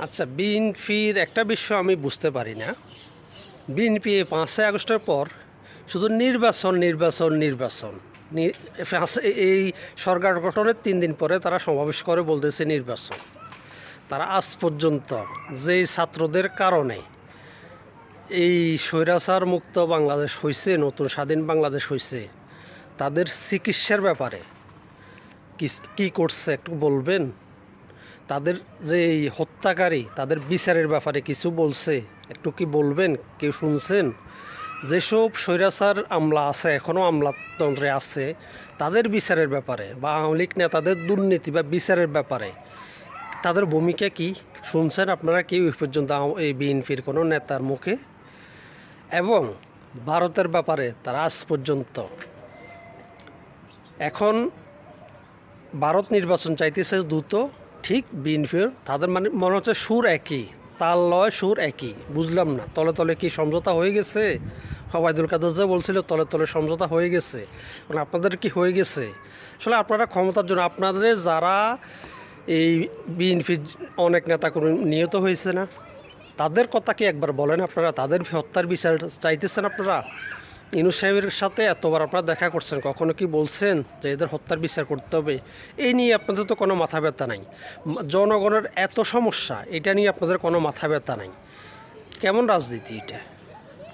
আচ্ছা, বিএনপির একটা বিষয় আমি বুঝতে পারি না। বিএনপি 5ই আগস্টের পর শুধু নির্বাচন নির্বাচন নির্বাচন এই সরকার গঠনের 3 দিন পরে তারা সমাবেশ করে বলতেছে নির্বাচন। তারা আজ পর্যন্ত যেই ছাত্রদের কারণে এই স্বৈরাচার মুক্ত বাংলাদেশ হয়েছে, নতুন স্বাধীন বাংলাদেশ হয়েছে, তাদের চিকিৎসার ব্যাপারে কি করছে একটু বলবেন? তাদের যে এই হত্যাকারী, তাদের বিচারের ব্যাপারে কিছু বলছে, একটু কি বলবেন? কেউ শুনছেন? যেসব স্বৈরাচার আমলা আছে, এখনও আমলাতন্ত্রে আছে, তাদের বিচারের ব্যাপারে বা আওয়ামী লীগ নেতাদের দুর্নীতি বা বিচারের ব্যাপারে তাদের ভূমিকা কি শুনছেন আপনারা কেউ পর্যন্ত এই বিএনপির কোনো নেতার মুখে? এবং ভারতের ব্যাপারে তারা আজ পর্যন্ত, এখন ভারত নির্বাচন চাইতেছে দ্রুত, ঠিক বিএনপির তাদের মানে মনে হচ্ছে সুর একই, তাল লয় সুর একই। বুঝলাম না, তলে তলে কি সমঝোতা হয়ে গেছে? ওবায়দুল কাদের যে বলছিল তলে তলে সমঝোতা হয়ে গেছে, মানে আপনাদের কি হয়ে গেছে? আসলে আপনারা ক্ষমতার জন্য আপনাদের যারা এই বিএনপির অনেক নেতাকর্মী নিহত হয়েছে না, তাদের কথা কি একবার বলেন? আপনারা তাদের হত্যার বিচার চাইতেছেন? আপনারা ইউনূস সাহেবের সাথে এতবার আপনারা দেখা করছেন, কখনো কি বলছেন যে এদের হত্যার বিচার করতে হবে? এই নিয়ে আপনাদের তো কোনো মাথা ব্যথা নাই। জনগণের এত সমস্যা, এটা নিয়ে আপনাদের কোনো মাথা ব্যথা নাই। কেমন রাজনীতি এটা?